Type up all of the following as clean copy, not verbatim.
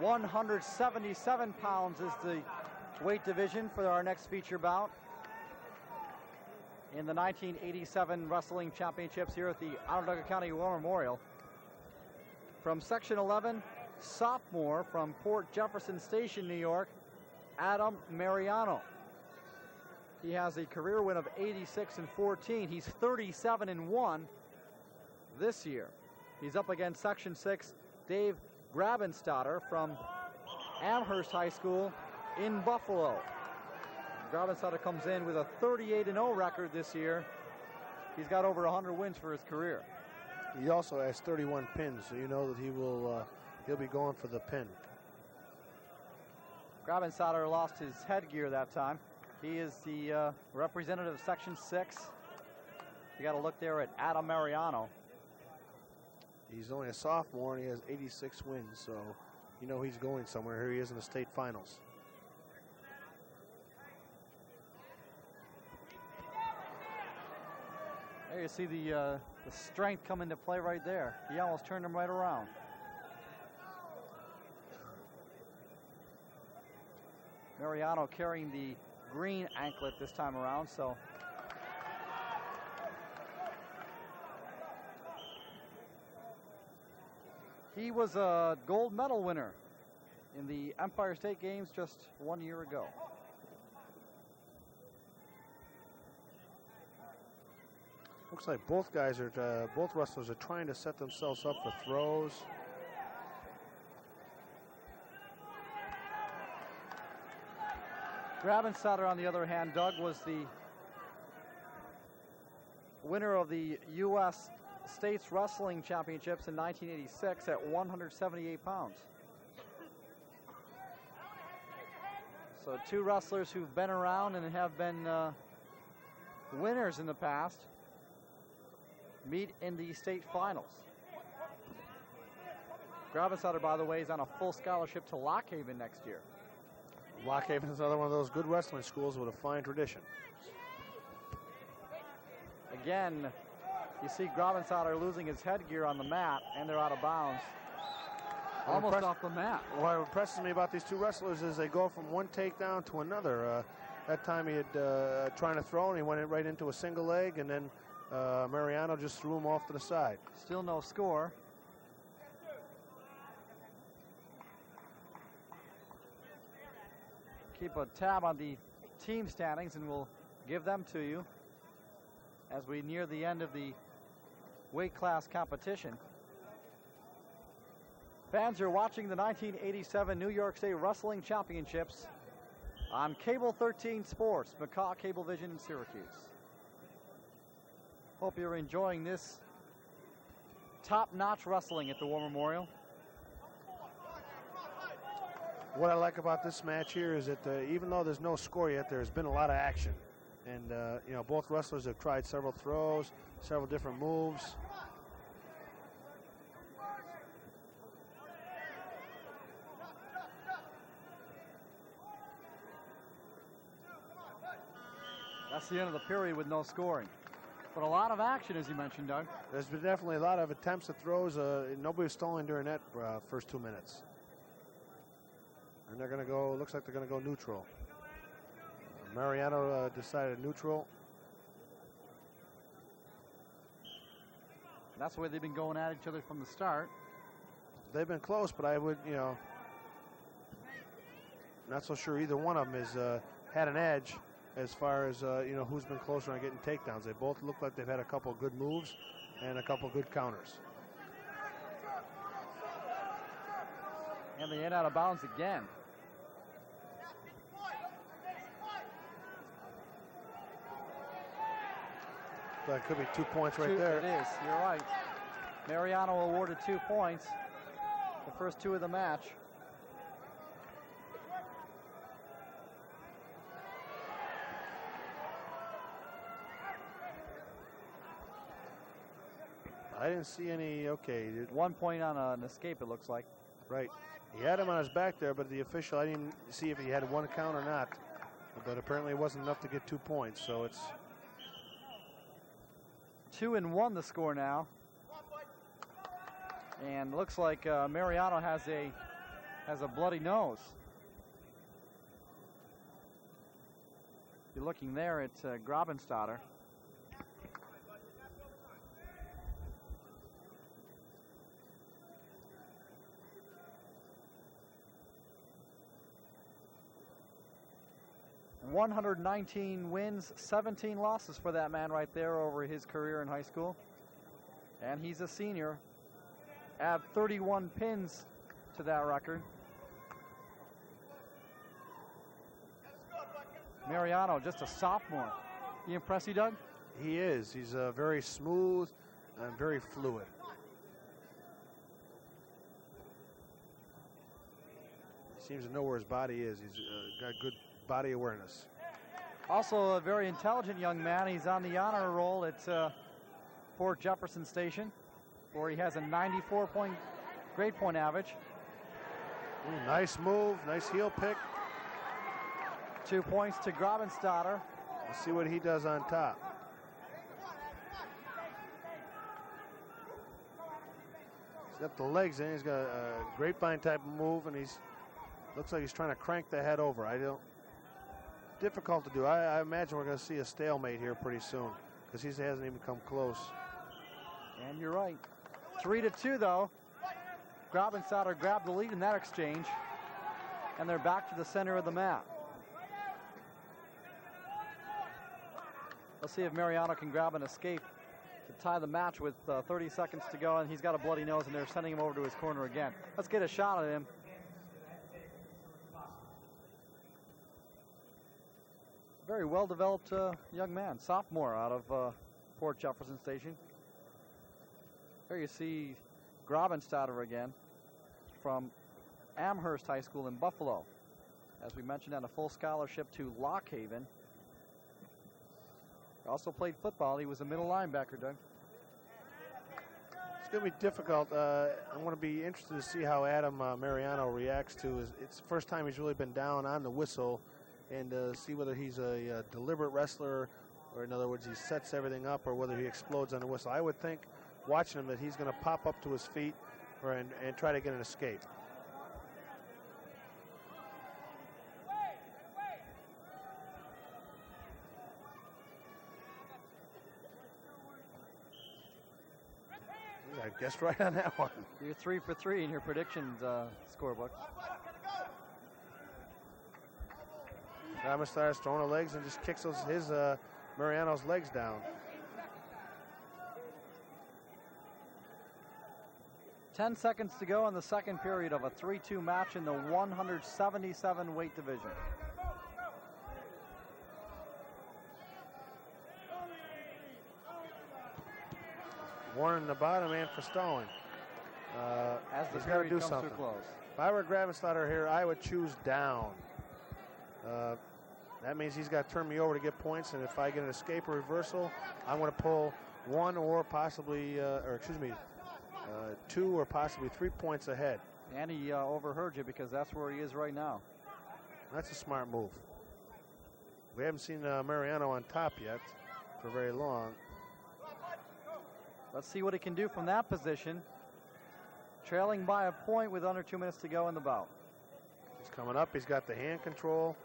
177 pounds is the weight division for our next feature bout in the 1987 Wrestling Championships here at the Onondaga County War Memorial. From Section 11, sophomore from Port Jefferson Station, New York, Adam Mariano. He has a career win of 86-14. He's 37-1 this year. He's up against Section 6, Dave Grabenstatter from Amherst High School in Buffalo. Grabenstatter comes in with a 38-0 record this year. He's got over 100 wins for his career. He also has 31 pins, so you know that he'll be going for the pin. Grabenstatter lost his headgear that time. He is the representative of Section 6. You got to look there at Adam Mariano. He's only a sophomore and he has 86 wins, so you know he's going somewhere. Here he is in the state finals. There you see the strength come into play right there. He almost turned him right around. Mariano carrying the green anklet this time around, so he was a gold medal winner in the Empire State Games just 1 year ago. Looks like both wrestlers are trying to set themselves up for throws. Grabenstatter, on the other hand, Doug, was the winner of the U.S. States Wrestling Championships in 1986 at 178 pounds. So two wrestlers who've been around and have been winners in the past meet in the state finals. Grabenstatter, by the way, is on a full scholarship to Lock Haven next year. Lock Haven is another one of those good wrestling schools with a fine tradition. Again, you see Grabenstatter losing his headgear on the mat, and they're out of bounds. Almost off the mat. What impresses me about these two wrestlers is they go from one takedown to another. That time he had trying to throw, and he went right into a single leg, and then Mariano just threw him off to the side. Still no score. Keep a tab on the team standings, and we'll give them to you as we near the end of the weight class competition. Fans are watching the 1987 New York State Wrestling Championships on Cable 13 Sports, McCaw Cablevision in Syracuse. Hope you're enjoying this top-notch wrestling at the War Memorial. What I like about this match here is that even though there's no score yet, there's been a lot of action. And, you know, both wrestlers have tried several throws, several different moves. That's the end of the period with no scoring. But a lot of action, as you mentioned, Doug. There's been definitely a lot of attempts at throws. Nobody was stolen during that first 2 minutes. And they're going to go, looks like they're going to go neutral. Mariano decided neutral. That's the way they've been going at each other from the start. They've been close, but I would, you know, not so sure either one of them has had an edge as far as, you know, who's been closer on getting takedowns. They both look like they've had a couple of good moves and a couple of good counters. And they end out of bounds again. That could be 2 points right there. It is, you're right. Mariano awarded 2 points, the first two of the match. I didn't see any, okay. 1 point on an escape, it looks like. Right. He had him on his back there, but the official, I didn't see if he had one count or not. But apparently it wasn't enough to get 2 points, so it's 2-1 the score now. And looks like Mariano has a has a bloody nose. You're looking there at Grabenstatter. ...119 wins, 17 losses for that man right there over his career in high school. And he's a senior. Add 31 pins to that record. Mariano, just a sophomore. You impressed you, Doug? He is. He's very smooth and very fluid. He seems to know where his body is. He's got good body awareness. Also a very intelligent young man. He's on the honor roll at Port Jefferson Station, where he has a 94 grade point average. Ooh, nice move, nice heel pick. 2 points to Grabenstatter. Let's see what he does on top. He's got the legs in. He's got a grapevine type of move, and looks like he's trying to crank the head over. Difficult to do. I imagine we're going to see a stalemate here pretty soon, because he hasn't even come close. And you're right. 3-2 though. Grabenstatter grabbed the lead in that exchange, and they're back to the center of the mat. Let's see if Mariano can grab an escape to tie the match with 30 seconds to go, and he's got a bloody nose, and they're sending him over to his corner again. Let's get a shot at him. Very well-developed young man, sophomore out of Port Jefferson Station. There you see Grabenstatter again from Amherst High School in Buffalo. As we mentioned, on a full scholarship to Lock Haven. Also played football. He was a middle linebacker, Doug. It's going to be difficult. I'm going to be interested to see how Adam Mariano reacts to it. It's the first time he's really been down on the whistle, and see whether he's a deliberate wrestler, or in other words, he sets everything up, or whether he explodes on the whistle. I would think, watching him, that he's going to pop up to his feet and try to get an escape. I guessed right on that one. You're 3 for 3 in your predictions scorebook. Grabenstatter's throwing the legs and just kicks his Mariano's legs down. 10 seconds to go in the second period of a 3-2 match in the 177 weight division. Warning the bottom man for stalling. As the he's got to do comes something. to close. If I were Grabenstatter here, I would choose down. That means he's got to turn me over to get points, and if I get an escape or reversal, I'm going to pull 1 or possibly, 2 or possibly 3 points ahead. And he overheard you, because that's where he is right now. That's a smart move. We haven't seen Mariano on top yet for very long. Let's see what he can do from that position. Trailing by a point with under 2 minutes to go in the bout. He's coming up. He's got the hand control.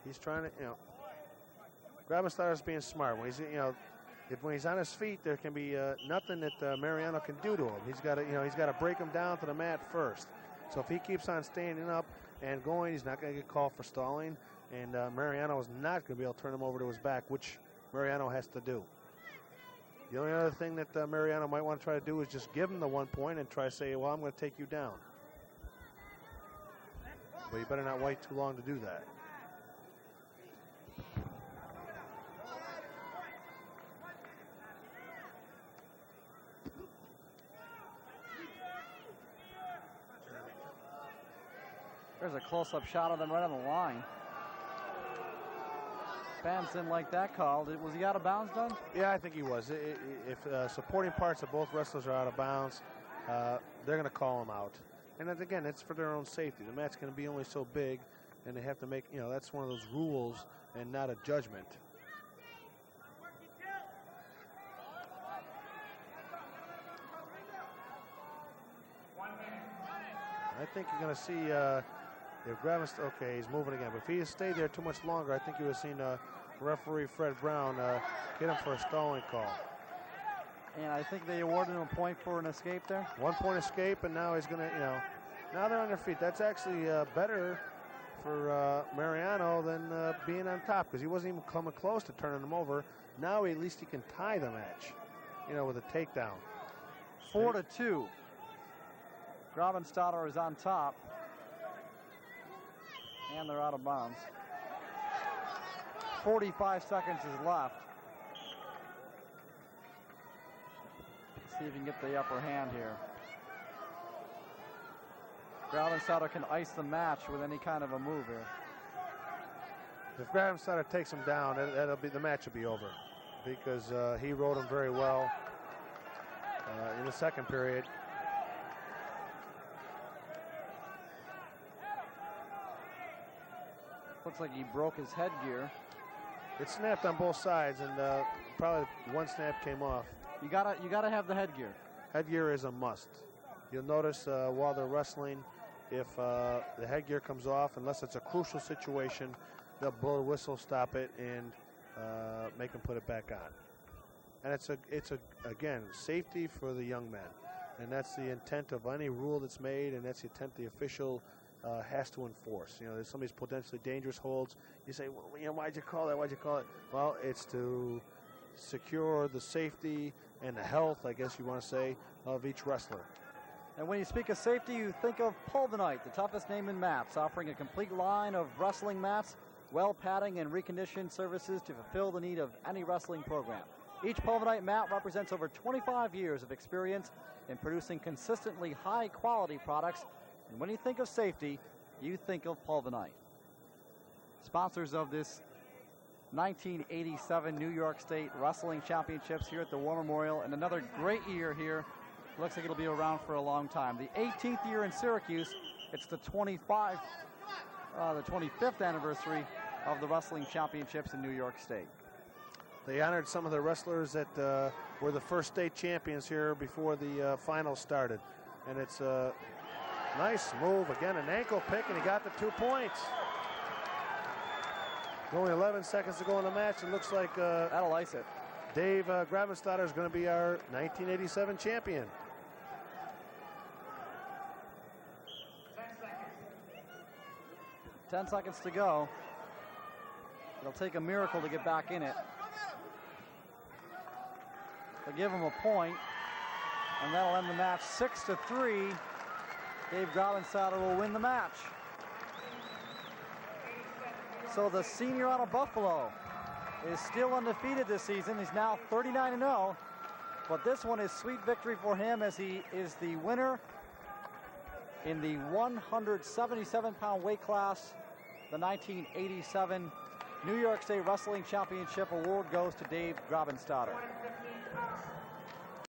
He's trying to, Grabenstatter's being smart. When he's, when he's on his feet, there can be nothing that Mariano can do to him. He's got to, he's got to break him down to the mat first. So if he keeps on standing up and going, he's not going to get called for stalling. And Mariano is not going to be able to turn him over to his back, which Mariano has to do. The only other thing that Mariano might want to try to do is just give him the 1 point and try to say, well, I'm going to take you down. But you better not wait too long to do that. There's a close-up shot of them right on the line. Fans didn't like that call. Was he out of bounds, Doug? Yeah, I think he was. If supporting parts of both wrestlers are out of bounds, they're going to call him out. And then, again, it's for their own safety. The match's going to be only so big, and they have to make, you know, that's one of those rules and not a judgment. I think you're going to see if Gravenstein, okay, he's moving again. But if he had stayed there too much longer, I think you would have seen referee Fred Brown get him for a stalling call. And I think they awarded him a point for an escape there. 1 point escape, and now he's going to, you know, now they're on their feet. That's actually better for Mariano than being on top, because he wasn't even coming close to turning them over. Now at least he can tie the match, you know, with a takedown. 4-2. Gravenstatter is on top. And they're out of bounds. 45 seconds is left. Let's see if he can get the upper hand here. Gravenstatter can ice the match with any kind of a move here. If Gravenstatter takes him down, that'll be, the match will be over, because he rode him very well in the second period. Looks like he broke his headgear. It snapped on both sides, and probably one snap came off. You gotta have the headgear. Headgear is a must. You'll notice while they're wrestling, if the headgear comes off, unless it's a crucial situation, they'll blow a whistle, stop it, and make them put it back on. And it's again, safety for the young men, and that's the intent of any rule that's made, and that's the intent the official has to enforce. You know, there's some of these potentially dangerous holds. You say, well, you know, why'd you call that? Why'd you call it? Well, it's to secure the safety and the health, I guess you want to say, of each wrestler. And when you speak of safety, you think of Pulvinite, the toughest name in mats, offering a complete line of wrestling mats, well padding and reconditioned services to fulfill the need of any wrestling program. Each Pulvinite mat represents over 25 years of experience in producing consistently high quality products. And when you think of safety, you think of Pulvinite. Sponsors of this 1987 New York State Wrestling Championships here at the War Memorial, and another great year here. Looks like it'll be around for a long time. The 18th year in Syracuse. It's the 25th anniversary of the Wrestling Championships in New York State. They honored some of the wrestlers that were the first state champions here before the finals started. And it's a nice move. Again, an ankle pick, and he got the 2 points. Only 11 seconds to go in the match. It looks like that'll ice it. Dave Gravenstatter is going to be our 1987 champion. 10 seconds to go. It'll take a miracle to get back in it. They'll give him a point, and that'll end the match 6-3. Dave Gravenstatter will win the match. So the senior out of Buffalo is still undefeated this season. He's now 39-0, but this one is sweet victory for him, as he is the winner in the 177-pound weight class. The 1987 New York State Wrestling Championship award goes to Dave Gravenstatter.